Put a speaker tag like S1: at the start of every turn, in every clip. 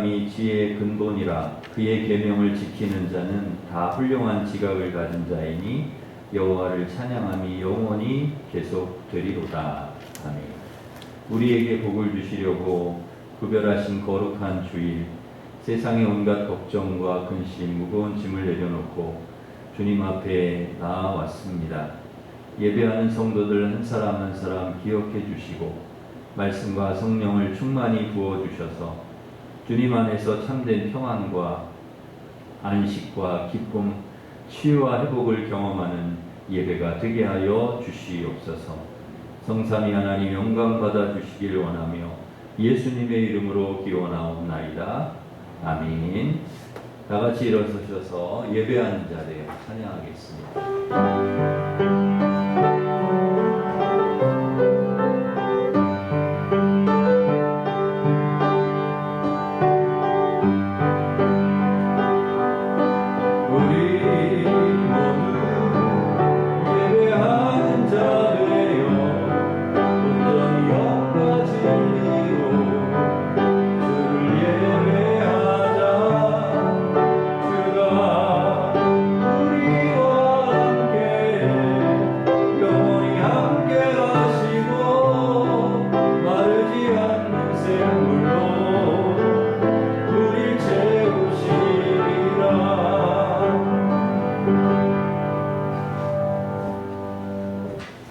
S1: 인자함이 지혜의 근본이라. 그의 계명을 지키는 자는 다 훌륭한 지각을 가진 자이니 여호와를 찬양함이 영원히 계속되리로다. 아멘. 우리에게 복을 주시려고 구별하신 거룩한 주일, 세상의 온갖 걱정과 근심, 무거운 짐을 내려놓고 주님 앞에 나아왔습니다. 예배하는 성도들 한 사람 한 사람 기억해 주시고 말씀과 성령을 충만히 부어주셔서 주님 안에서 참된 평안과 안식과 기쁨, 치유와 회복을 경험하는 예배가 되게 하여 주시옵소서. 성삼위 하나님 영광 받아 주시길 원하며 예수님의 이름으로 기원하옵나이다. 아멘. 다 같이 일어서셔서 예배하는 자리에 찬양하겠습니다.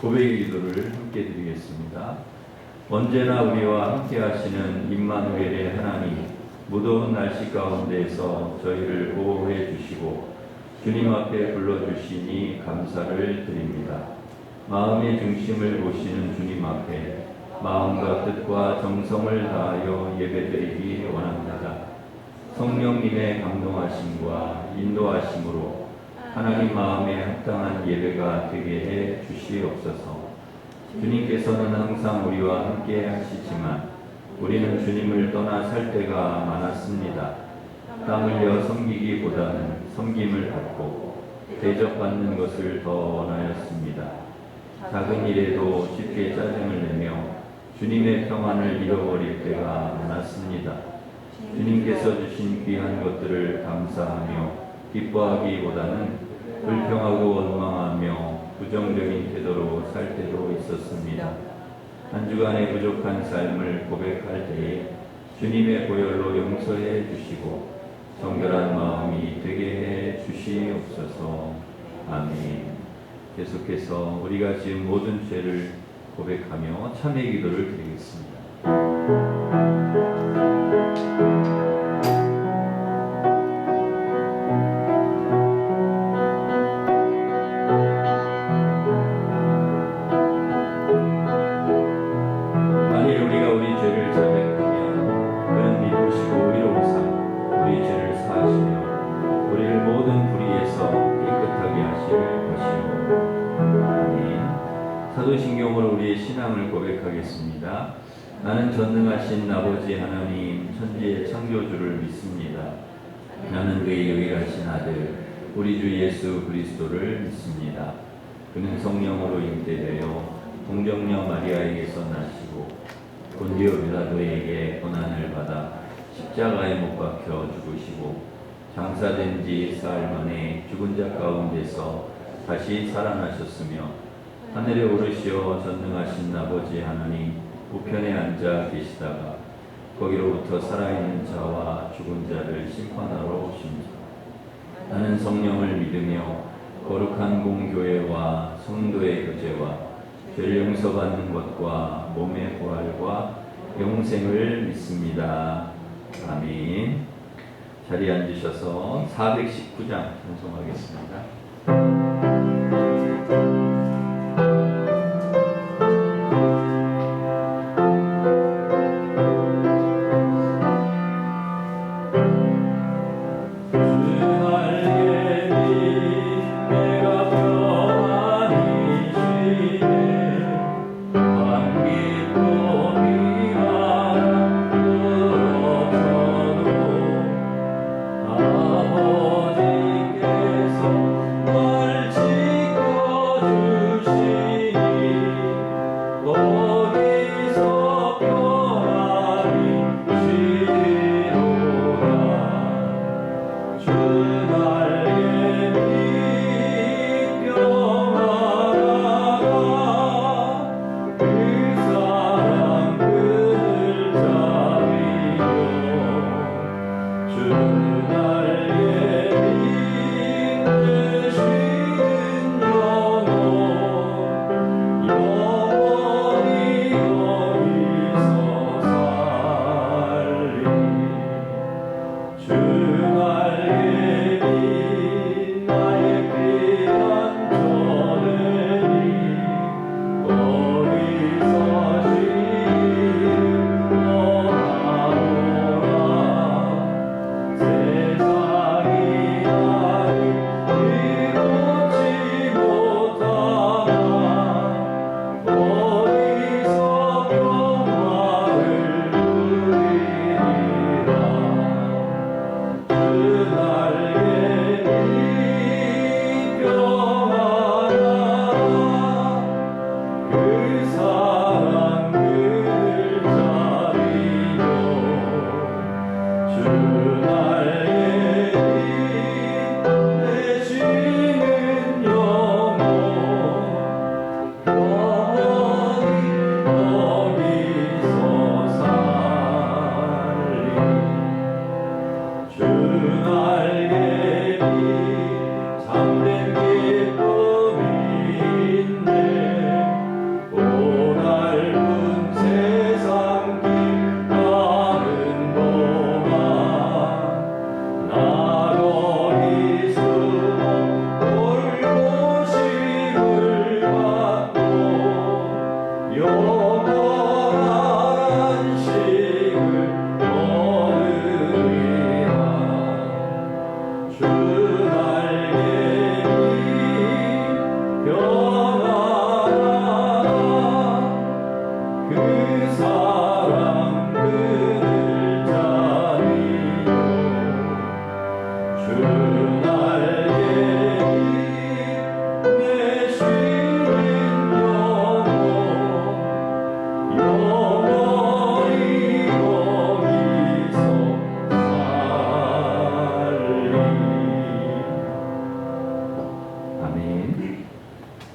S1: 고백의 기도를 함께 드리겠습니다. 언제나 우리와 함께 하시는 임마누엘의 하나님, 무더운 날씨 가운데에서 저희를 보호해 주시고 주님 앞에 불러주시니 감사를 드립니다. 마음의 중심을 보시는 주님 앞에 마음과 뜻과 정성을 다하여 예배드리기 원합니다. 성령님의 감동하심과 인도하심으로 하나님 마음에 합당한 예배가 되게 해 주시옵소서. 주님께서는 항상 우리와 함께 하시지만 우리는 주님을 떠나 살 때가 많았습니다. 땀 흘려 섬기기보다는 섬김을 받고 대접받는 것을 더 원하였습니다. 작은 일에도 쉽게 짜증을 내며 주님의 평안을 잃어버릴 때가 많았습니다. 주님께서 주신 귀한 것들을 감사하며 기뻐하기보다는 불평하고 원망하며 부정적인 태도로 살 때도 있었습니다. 한 주간의 부족한 삶을 고백할 때에 주님의 보혈로 용서해 주시고 정결한 마음이 되게 해 주시옵소서. 아멘. 계속해서 우리가 지은 모든 죄를 고백하며 참회 기도를 드리겠습니다. 사도신경으로 우리의 신앙을 고백하겠습니다. 나는 전능하신 아버지 하나님 천지의 창조주를 믿습니다. 나는 그의 유일하신 아들 우리 주 예수 그리스도를 믿습니다. 그는 성령으로 잉태되어 동정녀 마리아에게서 나시고 본디오 빌라도에게 고난을 받아 십자가에 못 박혀 죽으시고 장사된 지 사흘 만에 죽은 자 가운데서 다시 살아나셨으며 하늘에 오르시어 전능하신 아버지 하나님 우편에 앉아 계시다가 거기로부터 살아있는 자와 죽은 자를 심판하러 오십니다. 나는 성령을 믿으며 거룩한 공교회와 성도의 교제와 죄를 용서받는 것과 몸의 부활과 영생을 믿습니다. 아멘. 자리에 앉으셔서 419장 찬송하겠습니다.
S2: 아버지께서 널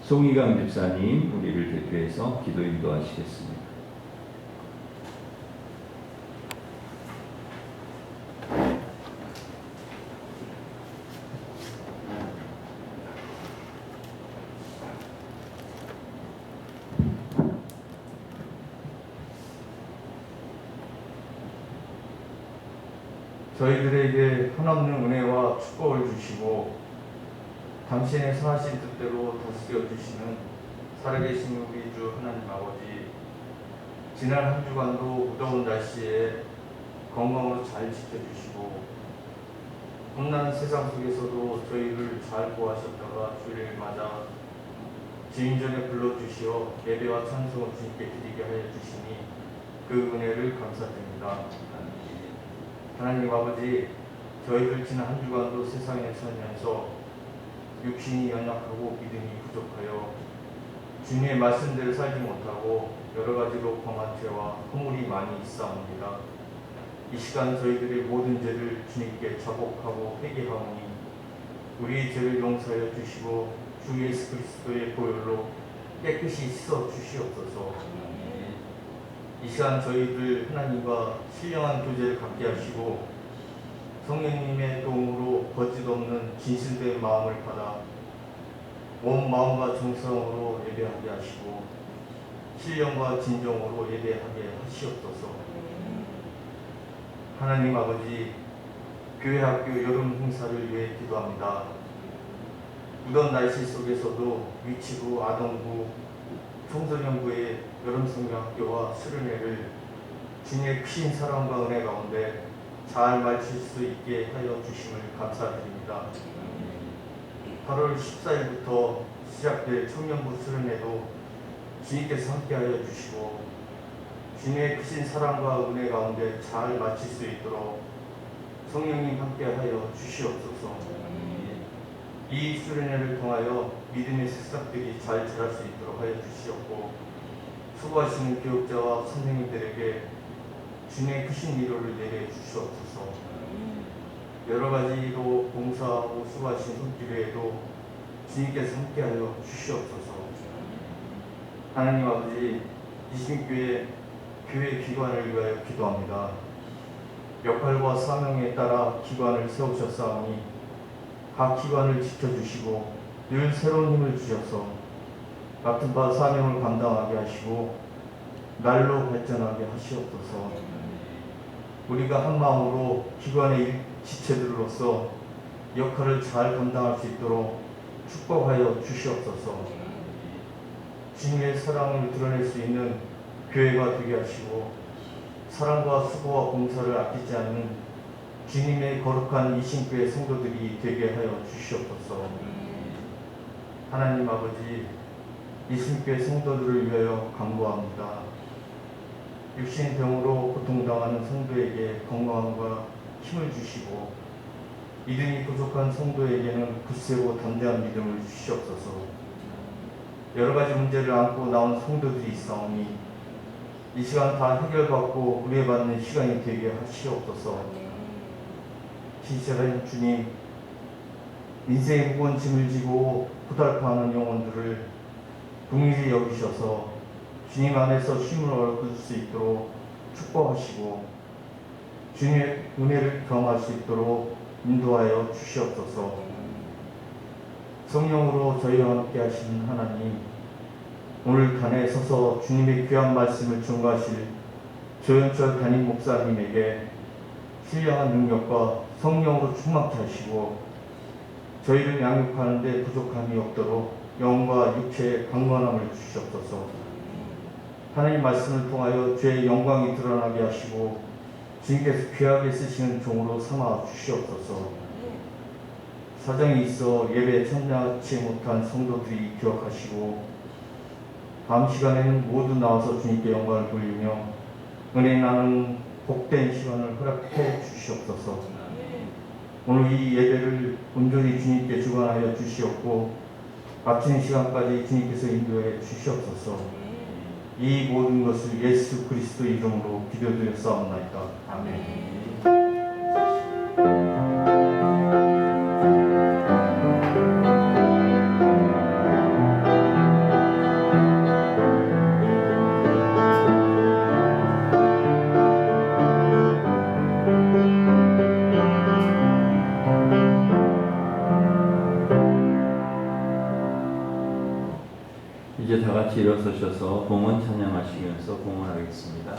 S1: 송희강 집사님 우리를 대표해서 기도 인도하시겠습니다.
S2: 저희들에게 한없는 은혜와 축복을 주시고 당신의 선하신 뜻대로 다스려 주시는 살아계신 우리 주 하나님 아버지, 지난 한 주간도 무더운 날씨에 건강으로 잘 지켜주시고 험난 세상 속에서도 저희를 잘 보호하셨다가 주일을 맞아 주인 전에 불러주시어 예배와 찬송을 주님께 드리게 하여 주시니 그 은혜를 감사드립니다. 하나님 아버지, 저희들 지난 한 주간도 세상에 살면서 육신이 연약하고 믿음이 부족하여 주님의 말씀대로 살지 못하고 여러 가지로 범한 죄와 허물이 많이 있사옵니다. 이 시간 저희들의 모든 죄를 주님께 자복하고 회개하오니 우리의 죄를 용서하여 주시고 주 예수 그리스도의 보혈로 깨끗이 씻어 주시옵소서. 이 시간 저희들 하나님과 신령한 교제를 갖게 하시고 성령님의 도움으로 거짓없는 진실된 마음을 받아 온 마음과 정성으로 예배하게 하시고 신령과 진정으로 예배하게 하시옵소서. 하나님 아버지, 교회 학교 여름 행사를 위해 기도합니다. 무더운 날씨 속에서도 위치부, 아동부, 청소년부의 여름성경학교와 수련회를 주님의 크신 사랑과 은혜 가운데 잘 마칠 수 있게 하여 주심을 감사드립니다. 8월 14일부터 시작될 청년부 수련회도 주님께서 함께하여 주시고 주님의 크신 사랑과 은혜 가운데 잘 마칠 수 있도록 성령님 함께하여 주시옵소서. 이 수련회를 통하여 믿음의 새싹들이 잘 자랄 수 있도록 하여 주시옵고 수고하시는 교육자와 선생님들에게 주님의 크신 위로를 내려 주시옵소서. 여러 가지로 봉사하고 수고하시는 손길에도 주님께서 함께하여 주시옵소서. 하나님 아버지, 이신교회 교회 기관을 위하여 기도합니다. 역할과 사명에 따라 기관을 세우셨사오니 각 기관을 지켜주시고 늘 새로운 힘을 주셔서 같은 바 사명을 감당하게 하시고 날로 발전하게 하시옵소서. 우리가 한 마음으로 기관의 지체들로서 역할을 잘 감당할 수 있도록 축복하여 주시옵소서. 주님의 사랑을 드러낼 수 있는 교회가 되게 하시고 사랑과 수고와 봉사를 아끼지 않는 주님의 거룩한 이신교회 성도들이 되게 하여 주시옵소서. 하나님 아버지, 이신교회 성도들을 위하여 간구합니다. 육신병으로 고통당하는 성도에게 건강함과 힘을 주시고 믿음이 부족한 성도에게는 굳세고 담대한 믿음을 주시옵소서. 여러 가지 문제를 안고 나온 성도들이 있사오니 이 시간 다 해결받고 의뢰받는 시간이 되게 하시옵소서. 신실한 주님, 인생의 무거운 짐을 지고 고달파하는 영혼들을 긍휼히 여기셔서 주님 안에서 쉼을 얻을 수 있도록 축복하시고 주님의 은혜를 경험할 수 있도록 인도하여 주시옵소서. 성령으로 저희와 함께 하시는 하나님, 오늘 단에 서서 주님의 귀한 말씀을 전가하실 조현철 담임 목사님에게 신령한 능력과 성령으로 충만케 하시고 저희를 양육하는 데 부족함이 없도록 영과 육체의 강건함을 주시옵소서. 하나님 말씀을 통하여 죄의 영광이 드러나게 하시고 주님께서 귀하게 쓰시는 종으로 삼아 주시옵소서. 사정이 있어 예배에 참여하지 못한 성도들이 기억하시고 다음 시간에는 모두 나와서 주님께 영광을 돌리며 은혜 나누는 복된 시간을 허락해 주시옵소서. 오늘 이 예배를 온전히 주님께 주관하여 주시옵고 마치는 시간까지 주님께서 인도해 주시옵소서. 이 모든 것을 예수 그리스도 이름으로 기도드렸사옵나이다. 아멘.
S1: 이제 다 같이 일어서셔서 봉헌 찬양하시면서 봉헌하겠습니다.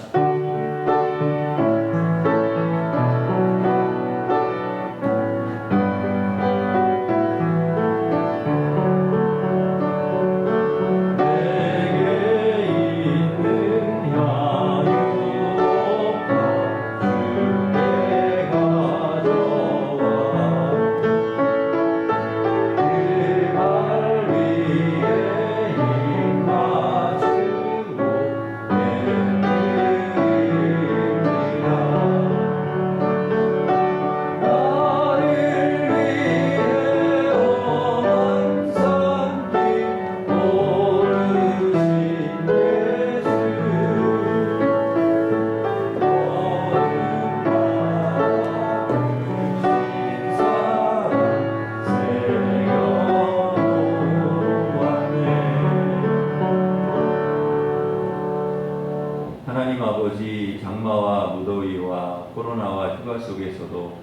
S1: 하나님 아버지, 장마와 무더위와 코로나와 휴가 속에서도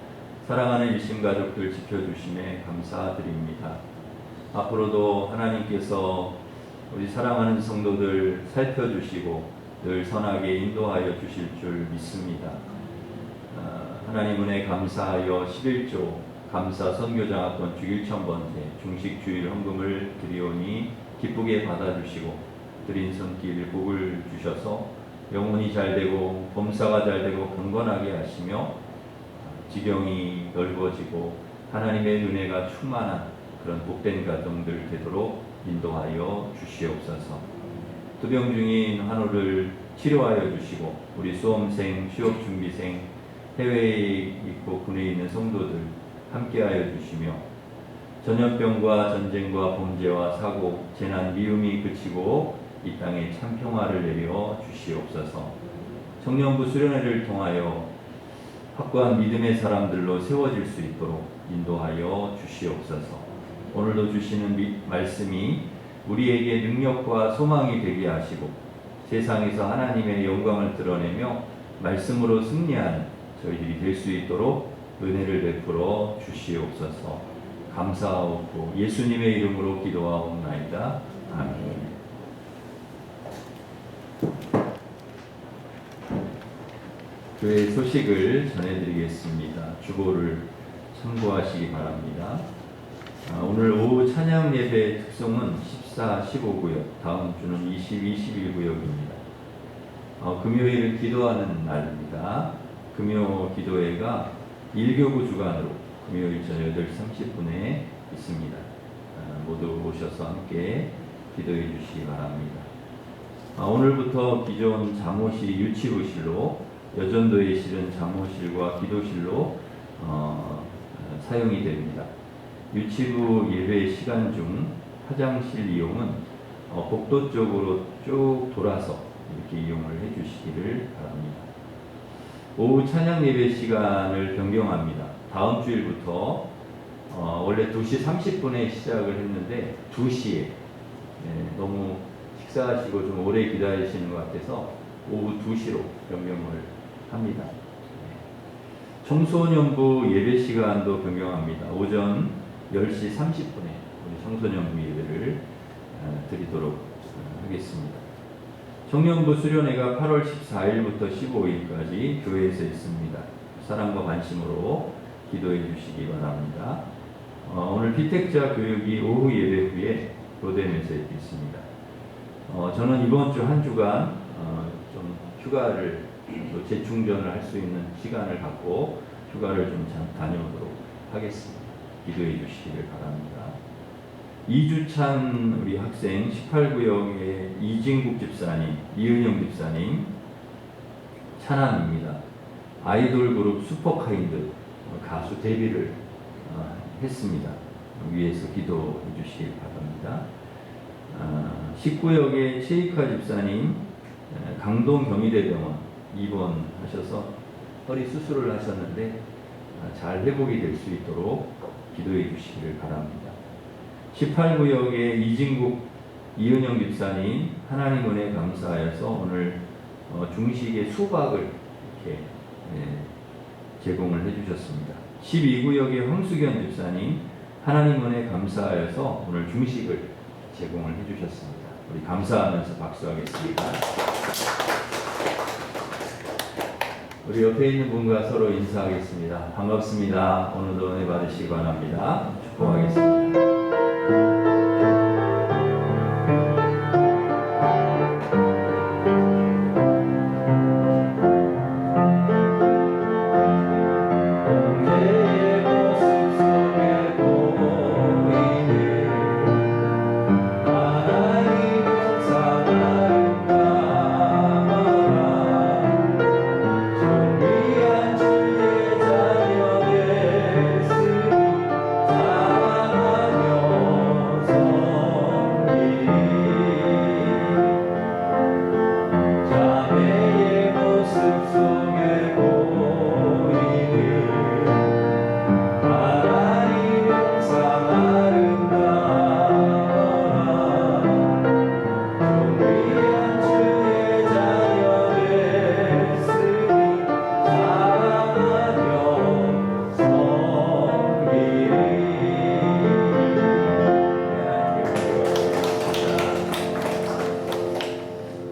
S1: 사랑하는 일심 가족들 지켜주심에 감사드립니다. 앞으로도 하나님께서 우리 사랑하는 성도들 살펴주시고 늘 선하게 인도하여 주실 줄 믿습니다. 하나님 은혜 감사하여 11조 감사 선교장학권 주 1,000번째 중식 주일 헌금을 드리오니 기쁘게 받아주시고 드린 손길 복을 주셔서 영혼이 잘되고 범사가 잘되고 강건하게 하시며 지경이 넓어지고 하나님의 은혜가 충만한 그런 복된 가정들 되도록 인도하여 주시옵소서. 투병 중인 환우를 치료하여 주시고 우리 수험생, 취업준비생, 해외에 있고 군에 있는 성도들 함께하여 주시며 전염병과 전쟁과 범죄와 사고, 재난, 미움이 그치고 이 땅에 참 평화를 내려 주시옵소서. 청년부 수련회를 통하여 확고한 믿음의 사람들로 세워질 수 있도록 인도하여 주시옵소서. 오늘도 주시는 말씀이 우리에게 능력과 소망이 되게 하시고 세상에서 하나님의 영광을 드러내며 말씀으로 승리하는 저희들이 될 수 있도록 은혜를 베풀어 주시옵소서. 감사하옵고 예수님의 이름으로 기도하옵나이다. 아멘. 교회 소식을 전해드리겠습니다. 주보를 참고하시기 바랍니다. 오늘 오후 찬양 예배 특송은 14, 15구역, 다음 주는 20, 21구역입니다. 금요일은 기도하는 날입니다. 금요 기도회가 1교구 주간으로 금요일 저녁 8시 30분에 있습니다. 모두 오셔서 함께 기도해 주시기 바랍니다. 오늘부터 기존 잠옷이 유치부실로 여전도에 실은 잠옷실과 기도실로 사용이 됩니다. 유치부 예배 시간 중 화장실 이용은 복도 쪽으로 쭉 돌아서 이렇게 이용을 해주시기를 바랍니다. 오후 찬양 예배 시간을 변경합니다. 다음 주일부터 원래 2시 30분에 시작을 했는데 2시에 너무 식사하시고 좀 오래 기다리시는 것 같아서 오후 2시로 변경을 합니다. 청소년부 예배 시간도 변경합니다. 오전 10시 30분에 우리 청소년부 예배를 드리도록 하겠습니다. 청년부 수련회가 8월 14일부터 15일까지 교회에서 있습니다. 사랑과 관심으로 기도해 주시기 바랍니다. 오늘 피택자 교육이 오후 예배 후에 로뎀에서 있습니다. 저는 이번 주 한 주간 좀 휴가를 또 재충전을 할 수 있는 시간을 갖고 휴가를 좀 다녀오도록 하겠습니다. 기도해 주시기를 바랍니다. 이주찬 우리 학생 18구역의 이진국 집사님, 이은영 집사님 찬양입니다. 아이돌 그룹 슈퍼카인드 가수 데뷔를 했습니다. 위에서 기도해 주시길 바랍니다. 19역의 최익화 집사님 강동 경희대병원 입원하셔서 허리 수술을 하셨는데 잘 회복이 될 수 있도록 기도해 주시기를 바랍니다. 18구역의 이진국 이은영 집사님 하나님 은혜 감사하여서 오늘 중식에 수박을 이렇게 제공을 해주셨습니다. 12구역의 황수견 집사님 하나님 은혜 감사하여서 오늘 중식을 제공을 해주셨습니다. 우리 감사하면서 박수하겠습니다. 우리 옆에 있는 분과 서로 인사하겠습니다. 반갑습니다. 오늘도 은혜 받으시기 바랍니다. 축복하겠습니다.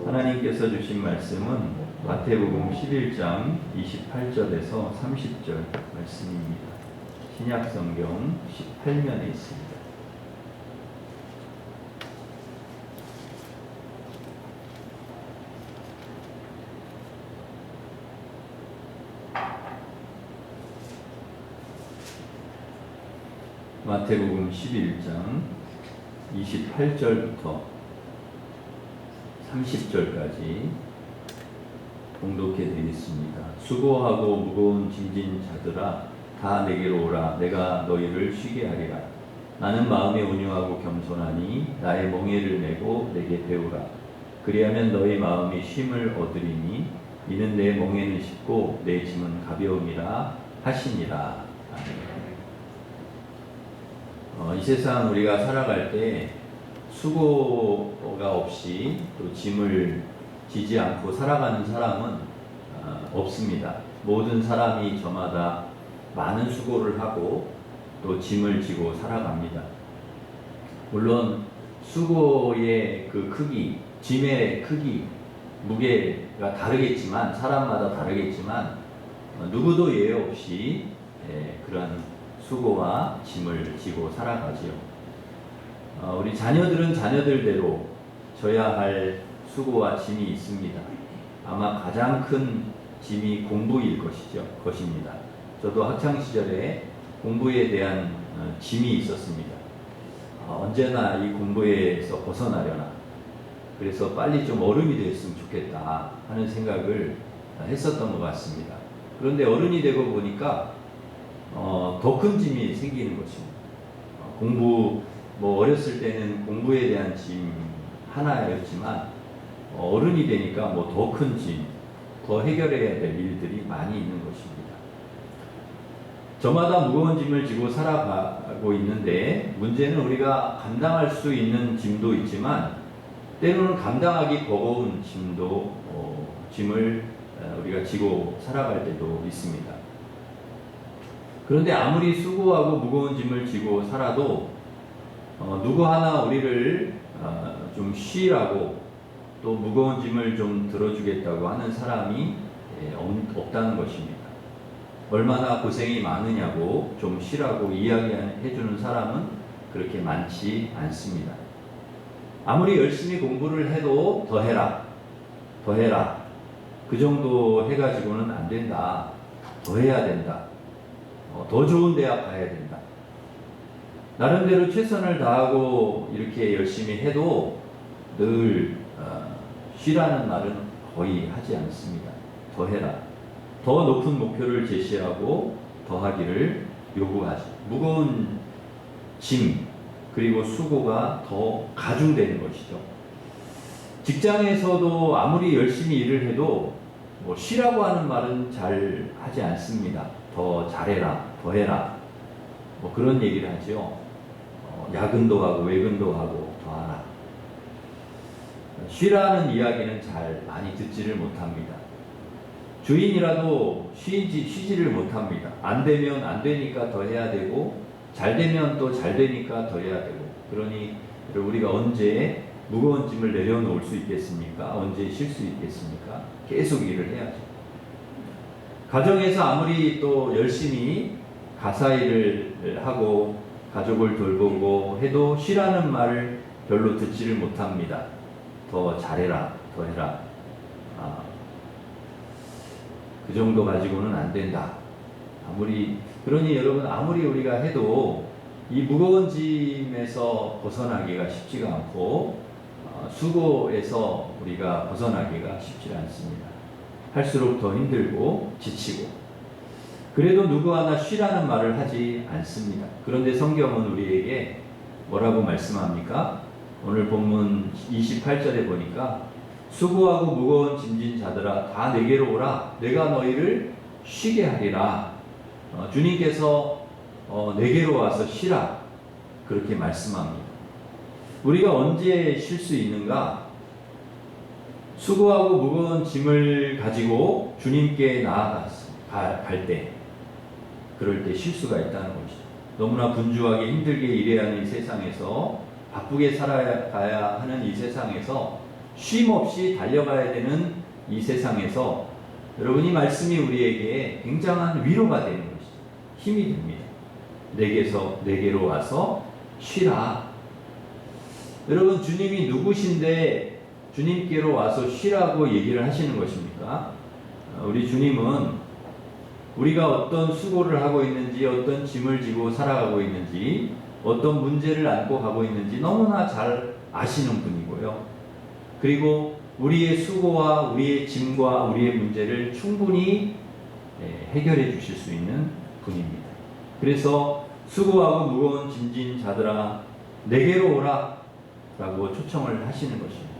S1: 하나님께서 주신 말씀은 마태복음 11장 28절에서 30절 말씀입니다. 신약성경 18면에 있습니다. 마태복음 11장 28절부터 30절까지 봉독해 드리겠습니다. 수고하고 무거운 짐진 자들아 다 내게로 오라. 내가 너희를 쉬게 하리라. 나는 마음에 온유하고 겸손하니 나의 멍에를 메고 내게 배우라. 그리하면 너희 마음이 쉼을 얻으리니 이는 내 멍에는 쉽고 내 짐은 가벼움이라 하시니라. 이 세상 우리가 살아갈 때 수고가 없이 또 짐을 지지 않고 살아가는 사람은 없습니다. 모든 사람이 저마다 많은 수고를 하고 또 짐을 지고 살아갑니다. 물론 수고의 그 크기, 짐의 크기, 무게가 다르겠지만 사람마다 다르겠지만 누구도 예외 없이 그러한 수고와 짐을 지고 살아가지요. 우리 자녀들은 자녀들대로 져야 할 수고와 짐이 있습니다. 아마 가장 큰 짐이 공부일 것입니다. 저도 학창 시절에 공부에 대한 짐이 있었습니다. 언제나 이 공부에서 벗어나려나. 그래서 빨리 좀 어른이 됐으면 좋겠다 하는 생각을 했었던 것 같습니다. 그런데 어른이 되고 보니까 더 큰 짐이 생기는 것입니다. 어렸을 때는 공부에 대한 짐 하나였지만 어른이 되니까 더 큰 짐, 더 해결해야 될 일들이 많이 있는 것입니다. 저마다 무거운 짐을 지고 살아가고 있는데 문제는 우리가 감당할 수 있는 짐도 있지만 때로는 감당하기 버거운 짐을 우리가 지고 살아갈 때도 있습니다. 그런데 아무리 수고하고 무거운 짐을 지고 살아도 누구 하나 우리를 좀 쉬라고 또 무거운 짐을 좀 들어주겠다고 하는 사람이 없다는 것입니다. 얼마나 고생이 많으냐고 좀 쉬라고 이야기해주는 사람은 그렇게 많지 않습니다. 아무리 열심히 공부를 해도 더 해라, 더 해라. 그 정도 해가지고는 안 된다. 더 해야 된다. 더 좋은 대학 가야 된다. 나름대로 최선을 다하고 이렇게 열심히 해도 늘 쉬라는 말은 거의 하지 않습니다. 더 해라. 더 높은 목표를 제시하고 더 하기를 요구하죠. 무거운 짐 그리고 수고가 더 가중되는 것이죠. 직장에서도 아무리 열심히 일을 해도 쉬라고 하는 말은 잘 하지 않습니다. 더 잘해라, 더 해라. 그런 얘기를 하죠. 야근도 하고 외근도 하고 더 하라. 쉬라는 이야기는 잘 많이 듣지를 못합니다. 주인이라도 쉬지를 못합니다. 안 되면 안 되니까 더 해야 되고 잘 되면 또 잘 되니까 더 해야 되고 그러니 우리가 언제 무거운 짐을 내려놓을 수 있겠습니까? 언제 쉴 수 있겠습니까? 계속 일을 해야죠. 가정에서 아무리 또 열심히 가사 일을 하고 가족을 돌보고 해도 쉬라는 말을 별로 듣지를 못합니다. 더 잘해라, 더 해라. 그 정도 가지고는 안 된다. 그러니 여러분, 아무리 우리가 해도 이 무거운 짐에서 벗어나기가 쉽지가 않고 수고에서 우리가 벗어나기가 쉽지 않습니다. 할수록 더 힘들고 지치고, 그래도 누구 하나 쉬라는 말을 하지 않습니다. 그런데 성경은 우리에게 뭐라고 말씀합니까? 오늘 본문 28절에 보니까 수고하고 무거운 짐진 자들아 다 내게로 오라, 내가 너희를 쉬게 하리라. 주님께서 내게로 와서 쉬라, 그렇게 말씀합니다. 우리가 언제 쉴 수 있는가? 수고하고 무거운 짐을 가지고 주님께 나아갈 때, 그럴 때 쉴 수가 있다는 것이죠. 너무나 분주하게 힘들게 일해야 하는 이 세상에서, 바쁘게 살아가야 하는 이 세상에서, 쉼 없이 달려가야 되는 이 세상에서 여러분, 이 말씀이 우리에게 굉장한 위로가 되는 것이죠. 힘이 됩니다. 내게로 와서 쉬라. 여러분, 주님이 누구신데 주님께로 와서 쉬라고 얘기를 하시는 것입니까? 우리 주님은 우리가 어떤 수고를 하고 있는지, 어떤 짐을 지고 살아가고 있는지, 어떤 문제를 안고 가고 있는지 너무나 잘 아시는 분이고요. 그리고 우리의 수고와 우리의 짐과 우리의 문제를 충분히 해결해 주실 수 있는 분입니다. 그래서 수고하고 무거운 짐진 자들아 내게로 오라 라고 초청을 하시는 것입니다.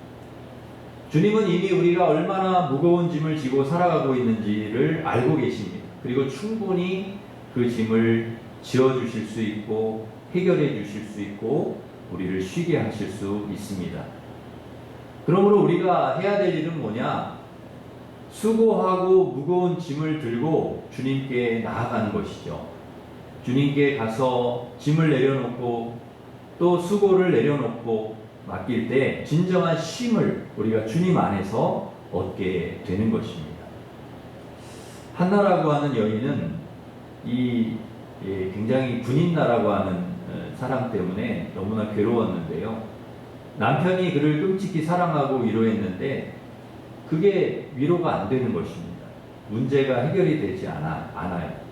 S1: 주님은 이미 우리가 얼마나 무거운 짐을 지고 살아가고 있는지를 알고 계십니다. 그리고 충분히 그 짐을 지어주실 수 있고 해결해 주실 수 있고 우리를 쉬게 하실 수 있습니다. 그러므로 우리가 해야 될 일은 뭐냐? 수고하고 무거운 짐을 들고 주님께 나아가는 것이죠. 주님께 가서 짐을 내려놓고 또 수고를 내려놓고 맡길 때 진정한 쉼을 우리가 주님 안에서 얻게 되는 것입니다. 한나라고 하는 여인은 굉장히 분인나라고 하는 사람 때문에 너무나 괴로웠는데요. 남편이 그를 끔찍히 사랑하고 위로했는데 그게 위로가 안 되는 것입니다. 문제가 해결이 되지 않아요.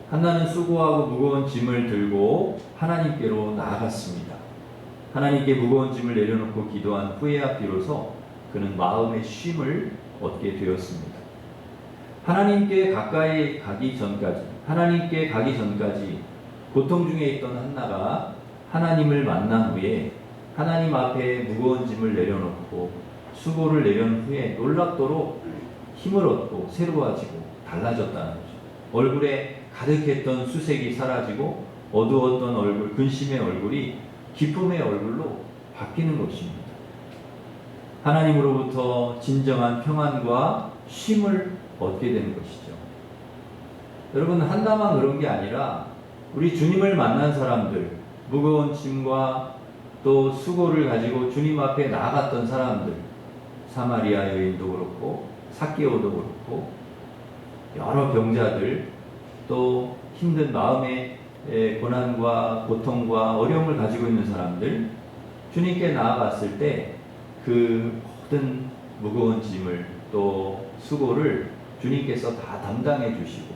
S1: 한나는 수고하고 무거운 짐을 들고 하나님께로 나아갔습니다. 하나님께 무거운 짐을 내려놓고 기도한 후에야 비로소 그는 마음의 쉼을 얻게 되었습니다. 하나님께 가기 전까지 고통 중에 있던 한나가 하나님을 만난 후에 하나님 앞에 무거운 짐을 내려놓고 수고를 내려놓은 후에 놀랍도록 힘을 얻고 새로워지고 달라졌다는 거죠. 얼굴에 가득했던 수색이 사라지고 어두웠던 얼굴, 근심의 얼굴이 기쁨의 얼굴로 바뀌는 것입니다. 하나님으로부터 진정한 평안과 쉼을 얻게 되는 것이죠. 여러분, 한나만 그런 게 아니라 우리 주님을 만난 사람들, 무거운 짐과 또 수고를 가지고 주님 앞에 나아갔던 사람들, 사마리아 여인도 그렇고 삭개오도 그렇고 여러 병자들, 또 힘든 마음의 고난과 고통과 어려움을 가지고 있는 사람들, 주님께 나아갔을 때 그 모든 무거운 짐을 또 수고를 주님께서 다 담당해 주시고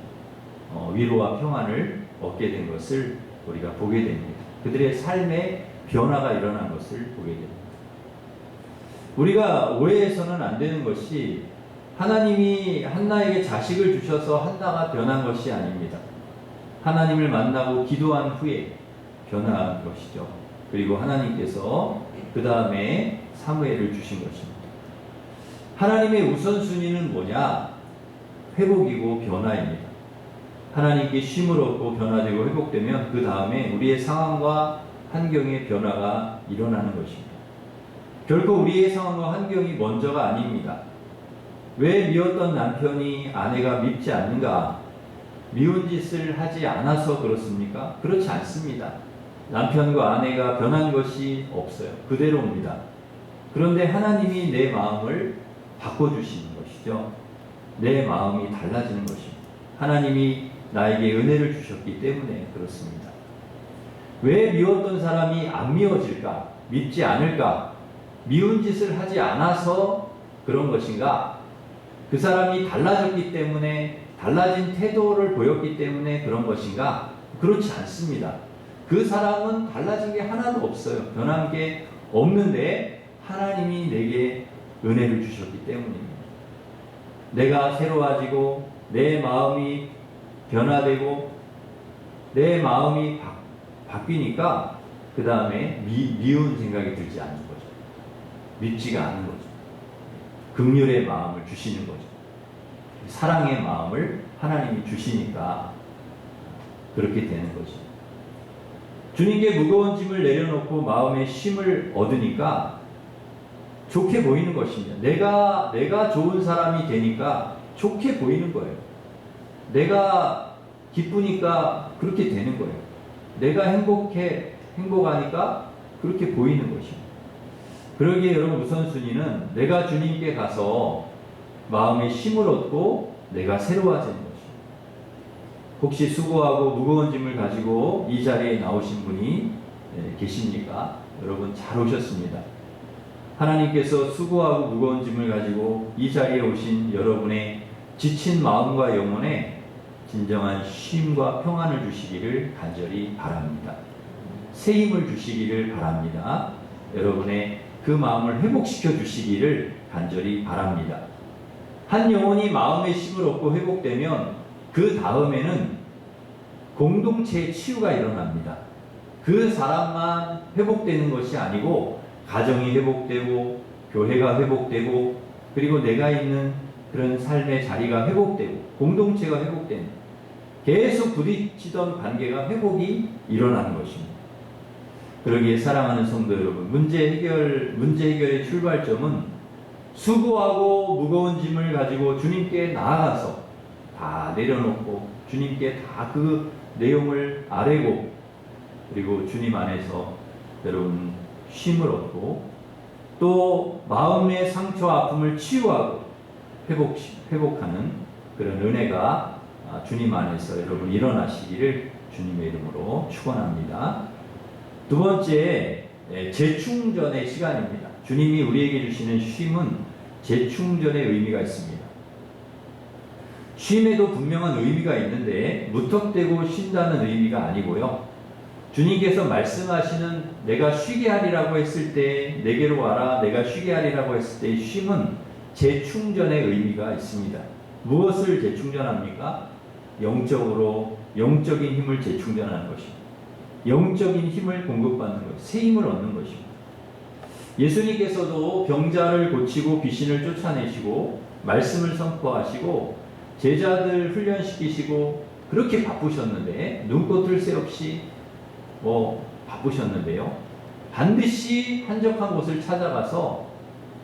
S1: 위로와 평안을 얻게 된 것을 우리가 보게 됩니다. 그들의 삶에 변화가 일어난 것을 보게 됩니다. 우리가 오해해서는 안 되는 것이 하나님이 한나에게 자식을 주셔서 한나가 변한 것이 아닙니다. 하나님을 만나고 기도한 후에 변한 것이죠. 그리고 하나님께서 그 다음에 사무엘을 주신 것입니다. 하나님의 우선순위는 뭐냐? 회복이고 변화입니다. 하나님께 쉼을 얻고 변화되고 회복되면 그 다음에 우리의 상황과 환경의 변화가 일어나는 것입니다. 결코 우리의 상황과 환경이 먼저가 아닙니다. 왜 미웠던 남편이 아내가 밉지 않는가? 미운 짓을 하지 않아서 그렇습니까? 그렇지 않습니다. 남편과 아내가 변한 것이 없어요. 그대로입니다. 그런데 하나님이 내 마음을 바꿔주시는 것이죠. 내 마음이 달라지는 것입니다. 하나님이 나에게 은혜를 주셨기 때문에 그렇습니다. 왜 미웠던 사람이 안 미워질까? 밉지 않을까? 미운 짓을 하지 않아서 그런 것인가? 그 사람이 달라졌기 때문에, 달라진 태도를 보였기 때문에 그런 것인가? 그렇지 않습니다. 그 사람은 달라진 게 하나도 없어요. 변한 게 없는데 하나님이 내게 은혜를 주셨기 때문입니다. 내가 새로워지고 내 마음이 변화되고 내 마음이 바뀌니까 그 다음에 미운 생각이 들지 않는 거죠. 밉지가 않은 거죠. 긍휼의 마음을 주시는 거죠. 사랑의 마음을 하나님이 주시니까 그렇게 되는 거죠. 주님께 무거운 짐을 내려놓고 마음의 쉼을 얻으니까 좋게 보이는 것입니다. 내가 좋은 사람이 되니까 좋게 보이는 거예요. 내가 기쁘니까 그렇게 되는 거예요. 내가 행복하니까 그렇게 보이는 것입니다. 그러기에 여러분 우선순위는 내가 주님께 가서 마음의 힘을 얻고 내가 새로워지는 것입니다. 혹시 수고하고 무거운 짐을 가지고 이 자리에 나오신 분이 계십니까? 여러분 잘 오셨습니다. 하나님께서 수고하고 무거운 짐을 가지고 이 자리에 오신 여러분의 지친 마음과 영혼에 진정한 쉼과 평안을 주시기를 간절히 바랍니다. 새 힘을 주시기를 바랍니다. 여러분의 그 마음을 회복시켜 주시기를 간절히 바랍니다. 한 영혼이 마음의 쉼을 얻고 회복되면 그 다음에는 공동체의 치유가 일어납니다. 그 사람만 회복되는 것이 아니고 가정이 회복되고 교회가 회복되고 그리고 내가 있는 그런 삶의 자리가 회복되고 공동체가 회복되는 계속 부딪히던 관계가 회복이 일어나는 것입니다. 그러기에 사랑하는 성도 여러분, 문제 해결의 출발점은 수고하고 무거운 짐을 가지고 주님께 나아가서 다 내려놓고 주님께 다 그 내용을 아뢰고 그리고 주님 안에서 여러분 쉼을 얻고 또 마음의 상처와 아픔을 치유하고 회복하는 그런 은혜가 주님 안에서 여러분 일어나시기를 주님의 이름으로 축원합니다. 두 번째, 재충전의 시간입니다. 주님이 우리에게 주시는 쉼은 재충전의 의미가 있습니다. 쉼에도 분명한 의미가 있는데 무턱대고 쉰다는 의미가 아니고요. 주님께서 말씀하시는 내가 쉬게 하리라고 했을 때 내게로 와라 내가 쉬게 하리라고 했을 때의 쉼은 재충전의 의미가 있습니다. 무엇을 재충전합니까? 영적인 힘을 재충전하는 것입니다. 영적인 힘을 공급받는 것, 새 힘을 얻는 것입니다. 예수님께서도 병자를 고치고 귀신을 쫓아내시고 말씀을 선포하시고 제자들 훈련시키시고 그렇게 바쁘셨는데 눈코 뜰 새 없이 바쁘셨는데요. 반드시 한적한 곳을 찾아가서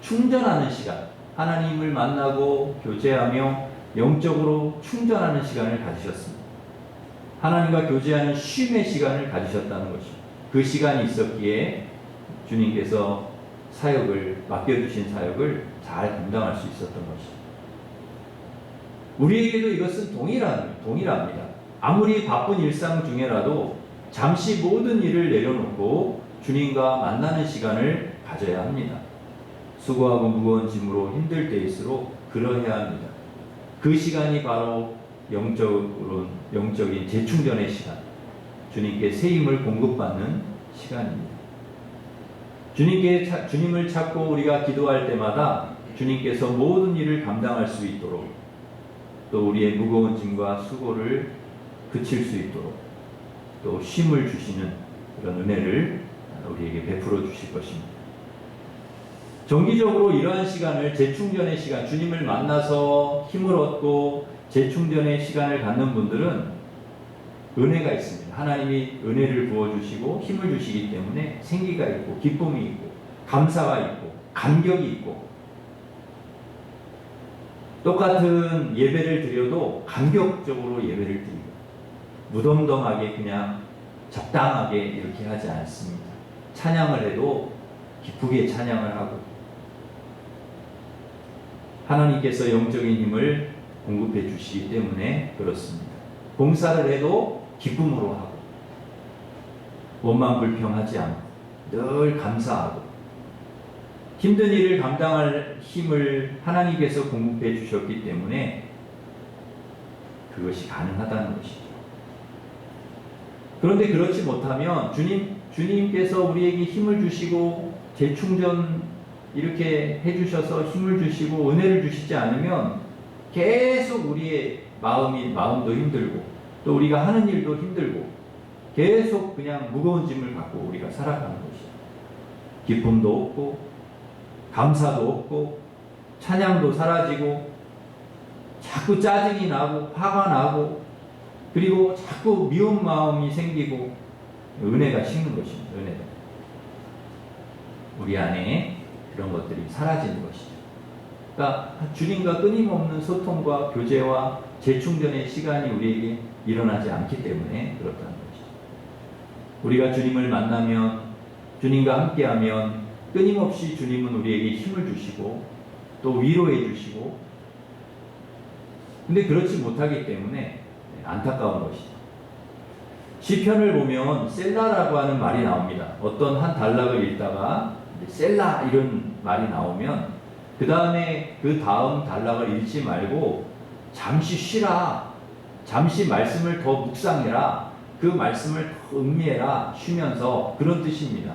S1: 충전하는 시간, 하나님을 만나고 교제하며 영적으로 충전하는 시간을 가지셨습니다. 하나님과 교제하는 쉼의 시간을 가지셨다는 것입니다. 그 시간이 있었기에 주님께서 맡겨주신 사역을 잘 감당할 수 있었던 것입니다. 우리에게도 이것은 동일합니다. 아무리 바쁜 일상 중에라도 잠시 모든 일을 내려놓고 주님과 만나는 시간을 가져야 합니다. 수고하고 무거운 짐으로 힘들 때일수록 그러해야 합니다. 그 시간이 바로 영적인 재충전의 시간, 주님께 새 힘을 공급받는 시간입니다. 주님을 찾고 우리가 기도할 때마다 주님께서 모든 일을 감당할 수 있도록 또 우리의 무거운 짐과 수고를 그칠 수 있도록 또 쉼을 주시는 그런 은혜를 우리에게 베풀어 주실 것입니다. 정기적으로 이러한 시간을 재충전의 시간, 주님을 만나서 힘을 얻고 재충전의 시간을 갖는 분들은 은혜가 있습니다. 하나님이 은혜를 부어주시고 힘을 주시기 때문에 생기가 있고 기쁨이 있고 감사가 있고 감격이 있고 똑같은 예배를 드려도 감격적으로 예배를 드리고 무덤덤하게 그냥 적당하게 이렇게 하지 않습니다. 찬양을 해도 기쁘게 찬양을 하고 하나님께서 영적인 힘을 공급해 주시기 때문에 그렇습니다. 봉사를 해도 기쁨으로 하고 원망 불평하지 않고 늘 감사하고 힘든 일을 감당할 힘을 하나님께서 공급해 주셨기 때문에 그것이 가능하다는 것이죠. 그런데 그렇지 못하면 주님께서 우리에게 힘을 주시고 재충전 이렇게 해주셔서 힘을 주시고 은혜를 주시지 않으면 계속 우리의 마음도 힘들고 또 우리가 하는 일도 힘들고 계속 그냥 무거운 짐을 갖고 우리가 살아가는 것이죠. 기쁨도 없고 감사도 없고 찬양도 사라지고 자꾸 짜증이 나고 화가 나고 그리고 자꾸 미운 마음이 생기고 은혜가 식는 것입니다. 은혜가 우리 안에 그런 것들이 사라지는 것이죠. 그러니까 주님과 끊임없는 소통과 교제와 재충전의 시간이 우리에게 일어나지 않기 때문에 그렇다는 것이죠. 우리가 주님을 만나면 주님과 함께하면 끊임없이 주님은 우리에게 힘을 주시고 또 위로해 주시고 근데 그렇지 못하기 때문에 안타까운 것이죠. 시편을 보면 셀라라고 하는 말이 나옵니다. 어떤 한 단락을 읽다가 셀라 이런 말이 나오면 그 다음 단락을 읽지 말고 잠시 쉬라. 잠시 말씀을 더 묵상해라. 그 말씀을 더 음미해라. 쉬면서 그런 뜻입니다.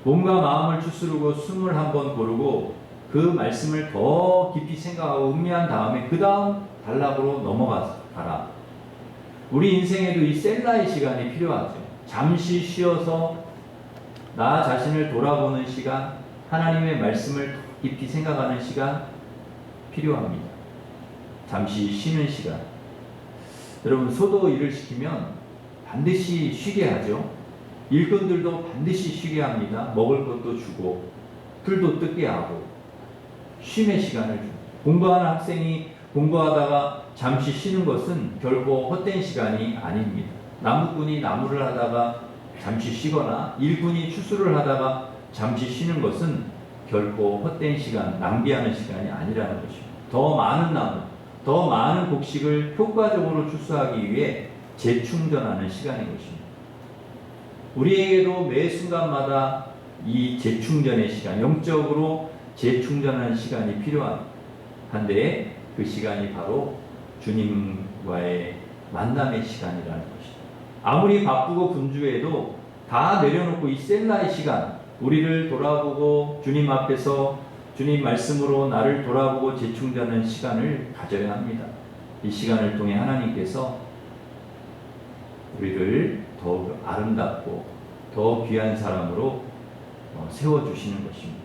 S1: 몸과 마음을 추스르고 숨을 한번 고르고 그 말씀을 더 깊이 생각하고 음미한 다음에 그 다음 단락으로 넘어가라. 우리 인생에도 이 셀라의 시간이 필요하죠. 잠시 쉬어서 나 자신을 돌아보는 시간, 하나님의 말씀을 더 깊이 생각하는 시간 필요합니다. 잠시 쉬는 시간. 여러분 소도 일을 시키면 반드시 쉬게 하죠. 일꾼들도 반드시 쉬게 합니다. 먹을 것도 주고 풀도 뜯게 하고 쉼의 시간을 줍니다. 공부하는 학생이 공부하다가 잠시 쉬는 것은 결코 헛된 시간이 아닙니다. 나무꾼이 나무를 하다가 잠시 쉬거나 일꾼이 추수를 하다가 잠시 쉬는 것은 결코 헛된 시간, 낭비하는 시간이 아니라는 것입니다. 더 많은 나무, 더 많은 곡식을 효과적으로 추수하기 위해 재충전하는 시간인 것입니다. 우리에게도 매 순간마다 이 재충전의 시간, 영적으로 재충전하는 시간이 필요한데 그 시간이 바로 주님과의 만남의 시간이라는 것이죠. 아무리 바쁘고 분주해도 다 내려놓고 이 셀라의 시간, 우리를 돌아보고 주님 앞에서 주님 말씀으로 나를 돌아보고 재충전하는 시간을 가져야 합니다. 이 시간을 통해 하나님께서 우리를 더욱 아름답고 더 귀한 사람으로 세워주시는 것입니다.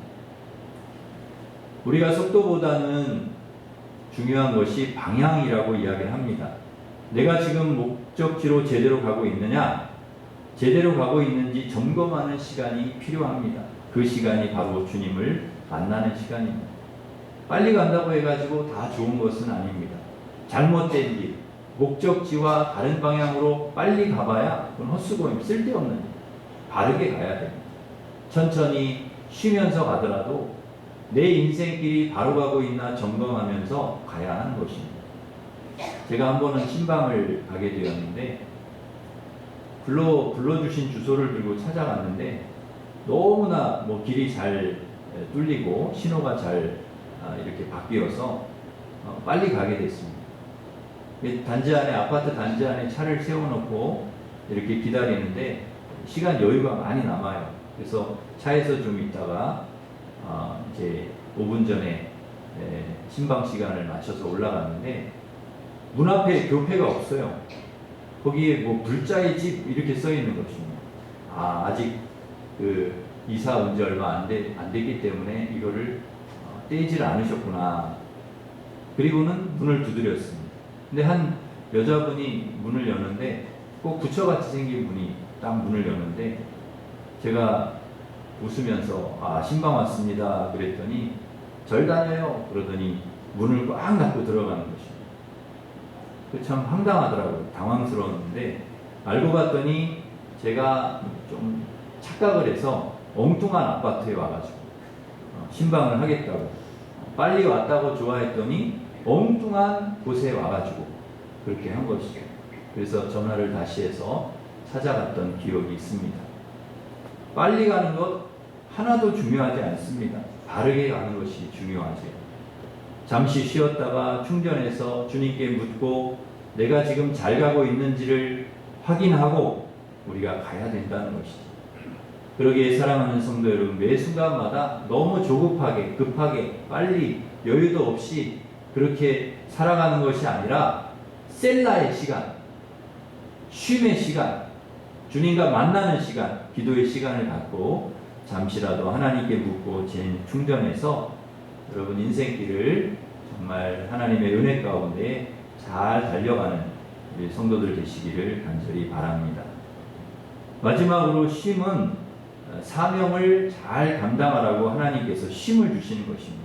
S1: 우리가 속도보다는 중요한 것이 방향이라고 이야기를 합니다. 내가 지금 목적지로 제대로 가고 있느냐, 제대로 가고 있는지 점검하는 시간이 필요합니다. 그 시간이 바로 주님을 만나는 시간입니다. 빨리 간다고 해가지고 다 좋은 것은 아닙니다. 잘못된 길, 목적지와 다른 방향으로 빨리 가봐야 그건 헛수고임, 쓸데없는 일. 바르게 가야 됩니다. 천천히 쉬면서 가더라도 내 인생길이 바로 가고 있나 점검하면서 가야 하는 것입니다. 제가 한 번은 신방을 가게 되었는데 불러주신 주소를 들고 찾아갔는데 너무나 길이 잘 뚫리고 신호가 잘 이렇게 바뀌어서 빨리 가게 됐습니다. 아파트 단지 안에 차를 세워놓고 이렇게 기다리는데 시간 여유가 많이 남아요. 그래서 차에서 좀 있다가 이제 5분 전에 신방 시간을 맞춰서 올라갔는데 문 앞에 교패가 없어요. 거기에 불자의 집 이렇게 써 있는 것입니다. 아직 그 이사 온 지 얼마 안 됐기 때문에 이거를 떼질 않으셨구나. 그리고는 문을 두드렸습니다. 근데 한 여자분이 문을 여는데 꼭 부처같이 생긴 분이 딱 문을 여는데 제가 웃으면서 신방 왔습니다 그랬더니 절 다녀요 그러더니 문을 꽉 닫고 들어가는 것입니다. 참 황당하더라고요. 당황스러웠는데 알고 봤더니 제가 좀 착각을 해서 엉뚱한 아파트에 와가지고 신방을 하겠다고 빨리 왔다고 좋아했더니 엉뚱한 곳에 와가지고 그렇게 한 것이죠. 그래서 전화를 다시 해서 찾아갔던 기억이 있습니다. 빨리 가는 것 하나도 중요하지 않습니다. 바르게 가는 것이 중요하죠. 잠시 쉬었다가 충전해서 주님께 묻고 내가 지금 잘 가고 있는지를 확인하고 우리가 가야 된다는 것이죠. 그러기에 사랑하는 성도 여러분, 매 순간마다 너무 조급하게, 급하게, 빨리, 여유도 없이 그렇게 살아가는 것이 아니라 셀라의 시간, 쉼의 시간, 주님과 만나는 시간, 기도의 시간을 갖고 잠시라도 하나님께 묻고 충전해서 여러분 인생길을 정말 하나님의 은혜 가운데 잘 달려가는 우리 성도들 되시기를 간절히 바랍니다. 마지막으로 쉼은 사명을 잘 감당하라고 하나님께서 쉼을 주시는 것입니다.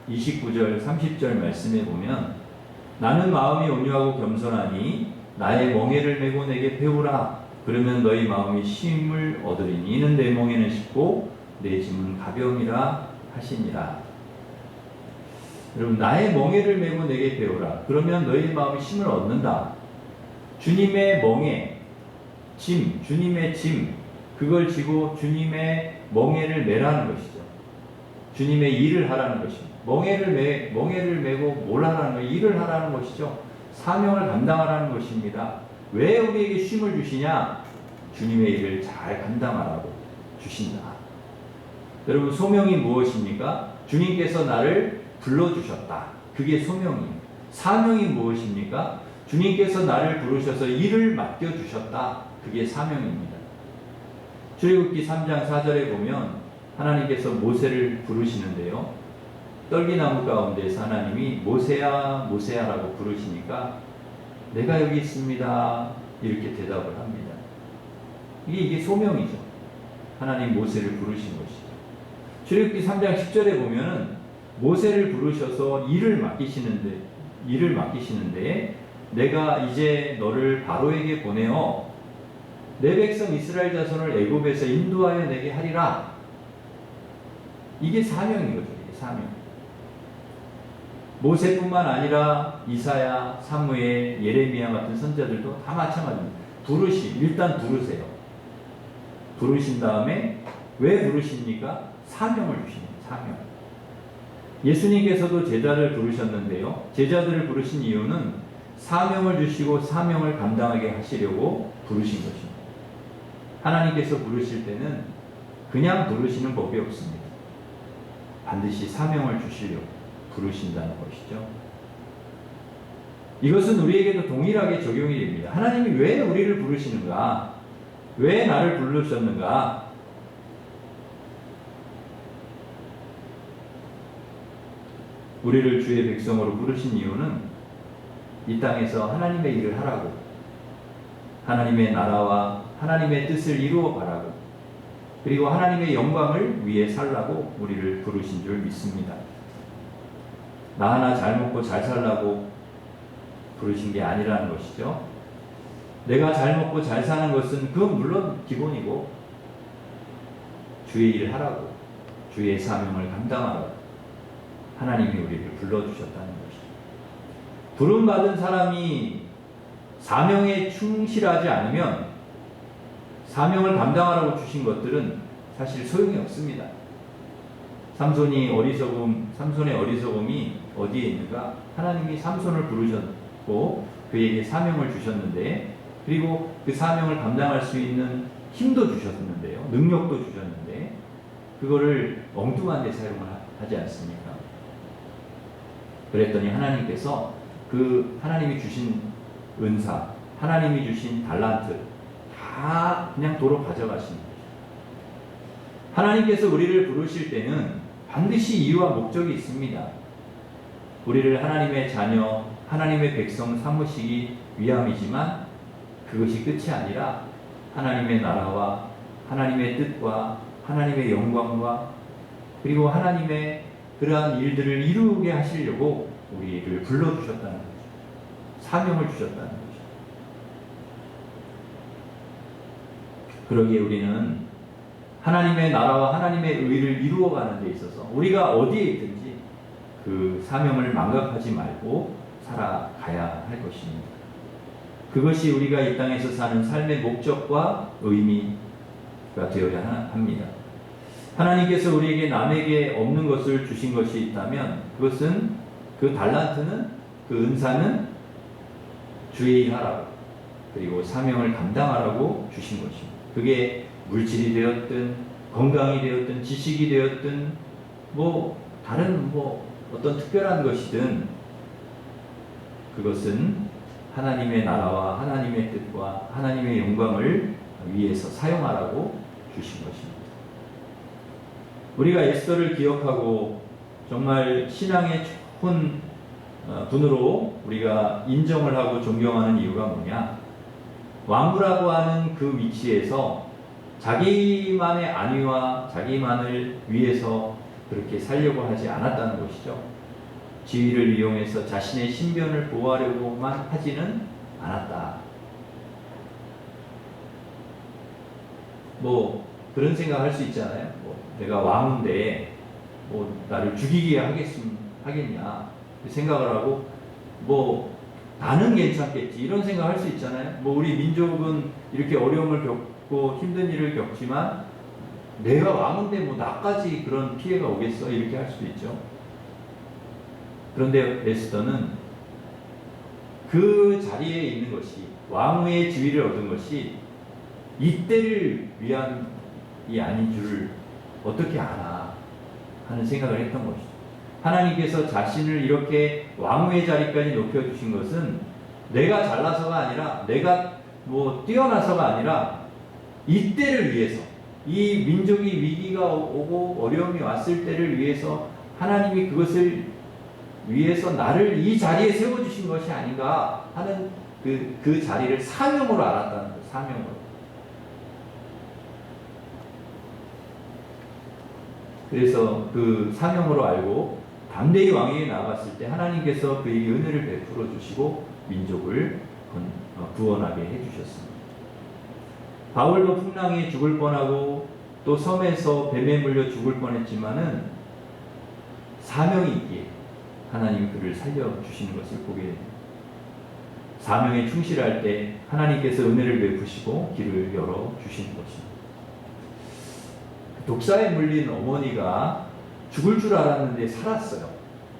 S1: 29절, 30절 말씀에 보면 나는 마음이 온유하고 겸손하니 나의 멍에를 메고 내게 배우라. 그러면 너희 마음이 쉼을 얻으리니 이는 내 멍에는 쉽고 내 짐은 가벼움이라 하시니라. 여러분, 나의 멍에를 메고 내게 배우라. 그러면 너희 마음이 쉼을 얻는다. 주님의 멍에, 짐, 주님의 짐, 그걸 지고 주님의 멍에를 메라는 것이죠. 주님의 일을 하라는 것입니다. 멍에를 메고 뭘 하라는 거예요? 일을 하라는 것이죠. 사명을 감당하라는 것입니다. 왜 우리에게 쉼을 주시냐? 주님의 일을 잘 감당하라고 주신다. 여러분, 소명이 무엇입니까? 주님께서 나를 불러주셨다. 그게 소명이에요. 사명이 무엇입니까? 주님께서 나를 부르셔서 일을 맡겨주셨다. 그게 사명입니다. 출애굽기 3장 4절에 보면 하나님께서 모세를 부르시는데요. 떨기나무 가운데서 하나님이 모세야 모세야라고 부르시니까 내가 여기 있습니다. 이렇게 대답을 합니다. 이게 소명이죠. 하나님 모세를 부르신 것이죠. 출애굽기 3장 10절에 보면은 모세를 부르셔서 일을 맡기시는데 내가 이제 너를 바로에게 보내어 내 백성 이스라엘 자손을 애굽에서 인도하여 내게 하리라. 이게 사명이거든요. 이게 사명. 모세뿐만 아니라 이사야, 사무엘, 예레미야 같은 선자들도 다 마찬가지입니다. 일단 부르세요. 부르신 다음에 왜 부르십니까? 사명을 주십니다. 사명. 예수님께서도 제자를 부르셨는데요. 제자들을 부르신 이유는 사명을 주시고 사명을 감당하게 하시려고 부르신 것입니다. 하나님께서 부르실 때는 그냥 부르시는 법이 없습니다. 반드시 사명을 주시려고 부르신다는 것이죠. 이것은 우리에게도 동일하게 적용이 됩니다. 하나님이 왜 우리를 부르시는가? 왜 나를 부르셨는가? 우리를 주의 백성으로 부르신 이유는 이 땅에서 하나님의 일을 하라고, 하나님의 나라와 하나님의 뜻을 이루어 가라고, 그리고 하나님의 영광을 위해 살라고 우리를 부르신 줄 믿습니다. 나 하나 잘 먹고 잘 살라고 부르신 게 아니라는 것이죠. 내가 잘 먹고 잘 사는 것은 그건 물론 기본이고, 주의 일을 하라고, 주의 사명을 감당하라고 하나님이 우리를 불러주셨다는 것이죠. 부름받은 사람이 사명에 충실하지 않으면 사명을 감당하라고 주신 것들은 사실 소용이 없습니다. 삼손의 어리석음이 어디에 있는가? 하나님이 삼손을 부르셨고 그에게 사명을 주셨는데, 그리고 그 사명을 감당할 수 있는 힘도 주셨는데요. 능력도 주셨는데 그거를 엉뚱한 데 사용을 하지 않습니까? 그랬더니 하나님께서 그 하나님이 주신 은사, 하나님이 주신 달란트 다 그냥 도로 가져가신 거죠. 하나님께서 우리를 부르실 때는 반드시 이유와 목적이 있습니다. 우리를 하나님의 자녀, 하나님의 백성 삼으시기 위함이지만 그것이 끝이 아니라 하나님의 나라와 하나님의 뜻과 하나님의 영광과 그리고 하나님의 그러한 일들을 이루게 하시려고 우리를 불러주셨다는 거죠. 사명을 주셨다는 거죠. 그러기에 우리는 하나님의 나라와 하나님의 의를 이루어가는 데 있어서 우리가 어디에 있든지 그 사명을 망각하지 말고 살아가야 할 것입니다. 그것이 우리가 이 땅에서 사는 삶의 목적과 의미가 되어야 합니다. 하나님께서 우리에게 남에게 없는 것을 주신 것이 있다면 그것은 그 달란트는 그 은사는 주의 일하라고 그리고 사명을 감당하라고 주신 것입니다. 그게 물질이 되었든 건강이 되었든 지식이 되었든 다른 어떤 특별한 것이든 그것은 하나님의 나라와 하나님의 뜻과 하나님의 영광을 위해서 사용하라고 주신 것입니다. 우리가 에스더를 기억하고 정말 신앙의 좋은 분으로 우리가 인정을 하고 존경하는 이유가 뭐냐? 왕후라고 하는 그 위치에서 자기만의 안위와 자기만을 위해서 그렇게 살려고 하지 않았다는 것이죠. 지위를 이용해서 자신의 신변을 보호하려고만 하지는 않았다. 그런 생각할 수 있잖아요. 내가 왕인데 나를 죽이게 하겠냐 생각을 하고 나는 괜찮겠지 이런 생각할 수 있잖아요. 우리 민족은 이렇게 어려움을 겪고 힘든 일을 겪지만 내가 왕인데 나까지 그런 피해가 오겠어 이렇게 할 수도 있죠. 그런데 에스더는 그 자리에 있는 것이 왕후의 지위를 얻은 것이 이때를 위함이 아닌 줄 어떻게 아나 하는 생각을 했던 것이죠. 하나님께서 자신을 이렇게 왕후의 자리까지 높여주신 것은 내가 잘나서가 아니라 내가 뛰어나서가 아니라 이때를 위해서 이 민족이 위기가 오고 어려움이 왔을 때를 위해서 하나님이 그것을 위해서 나를 이 자리에 세워주신 것이 아닌가 하는 그 자리를 사명으로 알았다는 거예요. 사명으로. 그래서 그 사명으로 알고 담대히 왕위에 나아갔을 때 하나님께서 그에게 은혜를 베풀어 주시고 민족을 구원하게 해주셨습니다. 바울도 풍랑에 죽을 뻔하고 또 섬에서 뱀에 물려 죽을 뻔했지만은 사명이 있기에 하나님이 그를 살려주시는 것을 보게 됩니다. 사명에 충실할 때 하나님께서 은혜를 베푸시고 길을 열어주시는 것입니다. 독사에 물린 어머니가 죽을 줄 알았는데 살았어요.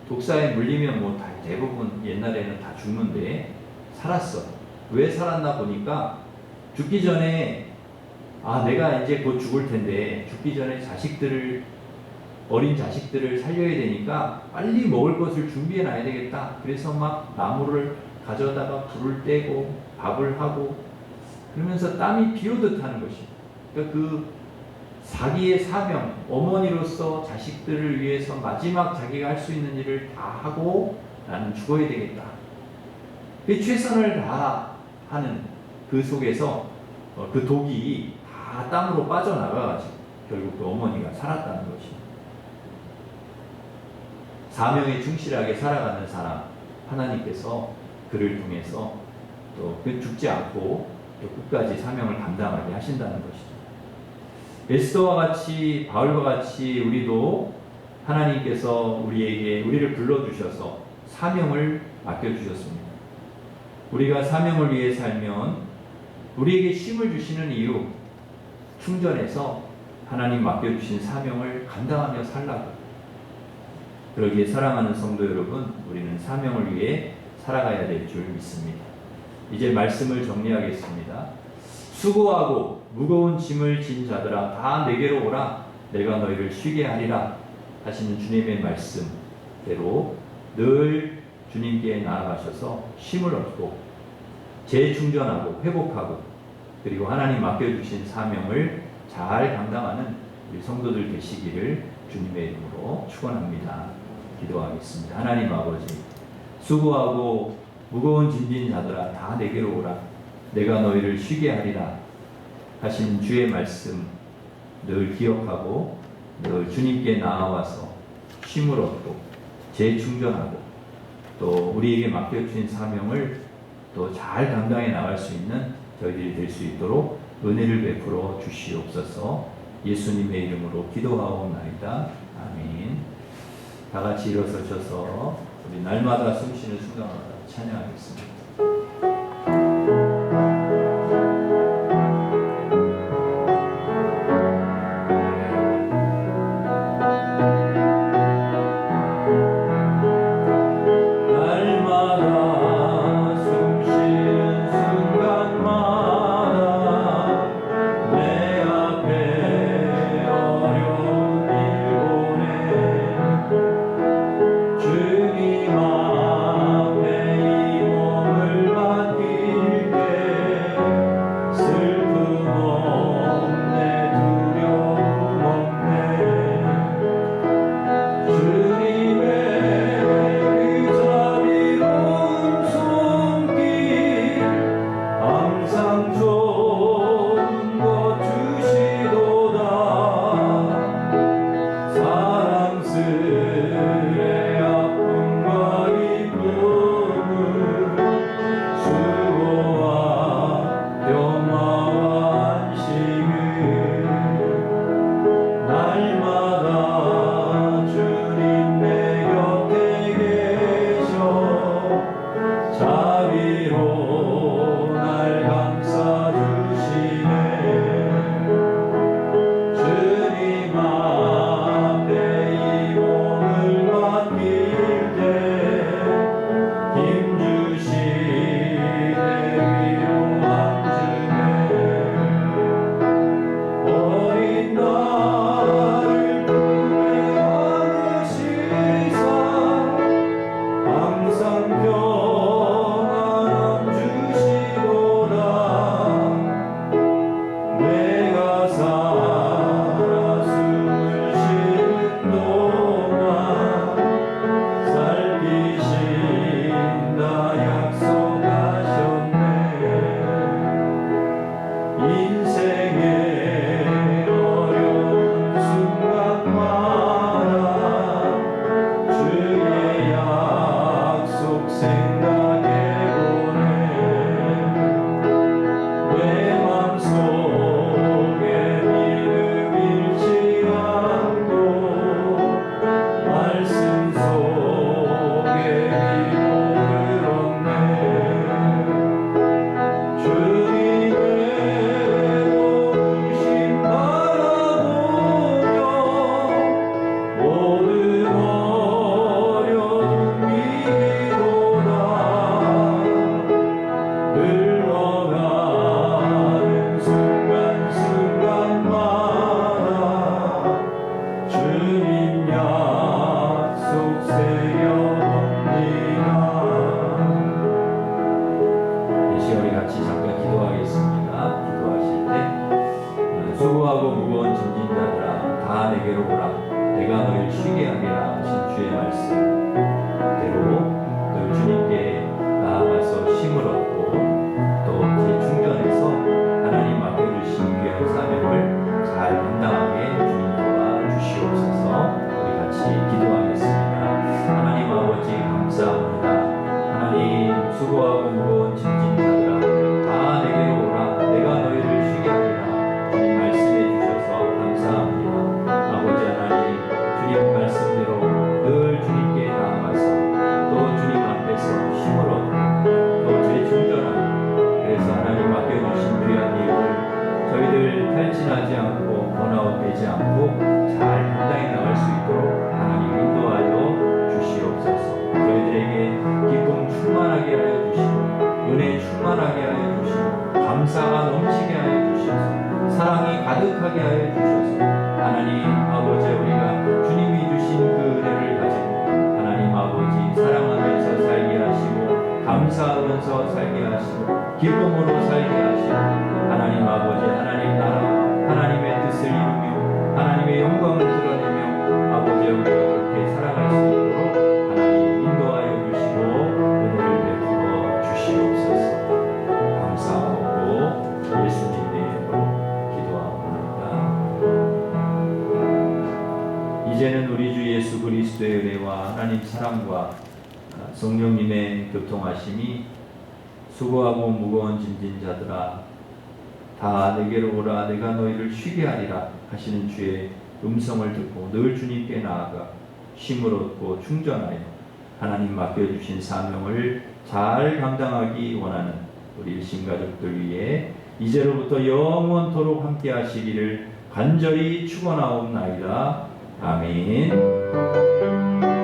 S1: 독사에 물리면 대부분 옛날에는 다 죽는데 살았어요. 왜 살았나 보니까 죽기 전에 내가 이제 곧 죽을 텐데 죽기 전에 어린 자식들을 살려야 되니까 빨리 먹을 것을 준비해 놔야 되겠다. 그래서 나무를 가져다가 불을 떼고 밥을 하고 그러면서 땀이 비오듯 하는 것입니다. 그러니까 자기의 사명, 어머니로서 자식들을 위해서 마지막 자기가 할 수 있는 일을 다 하고 나는 죽어야 되겠다. 그 최선을 다하는 그 속에서 그 독이 다 땀으로 빠져나가가지고 결국 그 어머니가 살았다는 것입니다. 사명에 충실하게 살아가는 사람, 하나님께서 그를 통해서 또 죽지 않고 또 끝까지 사명을 감당하게 하신다는 것이죠. 에스더와 같이 바울과 같이 우리도 하나님께서 우리를 불러주셔서 사명을 맡겨주셨습니다. 우리가 사명을 위해 살면 우리에게 쉼을 주시는 이유 충전해서 하나님 맡겨주신 사명을 감당하며 살라고. 그러기에 사랑하는 성도 여러분, 우리는 사명을 위해 살아가야 될 줄 믿습니다. 이제 말씀을 정리하겠습니다. 수고하고 무거운 짐을 진 자들아 다 내게로 오라. 내가 너희를 쉬게 하리라 하시는 주님의 말씀대로 늘 주님께 나아가셔서 쉼을 얻고 재충전하고 회복하고 그리고 하나님 맡겨주신 사명을 잘 감당하는 우리 성도들 되시기를 주님의 이름으로 축원합니다. 기도하겠습니다. 하나님 아버지, 수고하고 무거운 짐진 자들아 다 내게로 오라. 내가 너희를 쉬게 하리라 하신 주의 말씀 늘 기억하고 늘 주님께 나아와서 쉼을 얻고 재충전하고 또 우리에게 맡겨주신 사명을 또 잘 감당해 나갈 수 있는 저희들이 될 수 있도록 은혜를 베풀어 주시옵소서. 예수님의 이름으로 기도하옵나이다. 아멘. 다 같이 일어서셔서 우리 날마다 숨쉬는 순간마다 찬양하겠습니다. 수고하고 무거운 짐진 자들아 다 내게로 오라 내가 너희를 쉬게 하리라 하신 주의 말씀대로 늘 주님께 나아가서 힘을 얻고 또 재충전해서 하나님 앞에 주신 귀한 사명을 잘 감당하게 주님 도와주시옵소서. 우리 같이 기도하겠습니다. 하나님 아버지 감사합니다. 하나님 수고하고 무거운 짐진 자들아 다 내게로 오라 내가 너희를 쉬게 하리라 주님 말씀해 주셔서 감사합니다. 아버지 하나님 주님 말씀대로 늘 주님께 나아가서 또 주님 앞에서 힘을 얻고 또 재충전하고 그래서 하나님 맡겨주신 귀한 일을 저희들 탈진하지 않고 번아웃되지 않고 잘 감당해 나갈 수 있도록 하나님 인도하여 주시옵소서. 저희들에게 기쁨 충만하게 하여 주시고 은혜 충만하게 하여 주시고 감사가 넘치게 하여 주셔서 사랑이 가득하게 하여 주셔서 하나님 아버지 우리가 주님이 주신 그 은혜를 가지고 하나님 아버지 사랑하면서 살게 하시고 감사하면서 살게 하시고 기쁨으로 살게 하시고 하나님 아버지 하나님 나라 하나님의 뜻을 이루며 하나님의 영광을 드러내며 아버지 우리가 그렇게 살아갈 수 있도록 하나님 인도하여 주시고 은혜를 베풀어 주시옵소서. 감사하고 예수님 이름으로 기도합니다. 이제는 우리 주 예수 그리스도의 은혜와 하나님 사랑과 성령님의 교통하심이 수고하고 무거운 짐진 자들아 다 내게로 오라 내가 너희를 쉬게 하리라 하시는 주의 음성을 듣고 늘 주님께 나아가 쉼을 얻고 충전하여 하나님 맡겨주신 사명을 잘 감당하기 원하는 우리 일신가족들 위해 이제로부터 영원토록 함께 하시기를 간절히 축원하옵나이다. 아멘.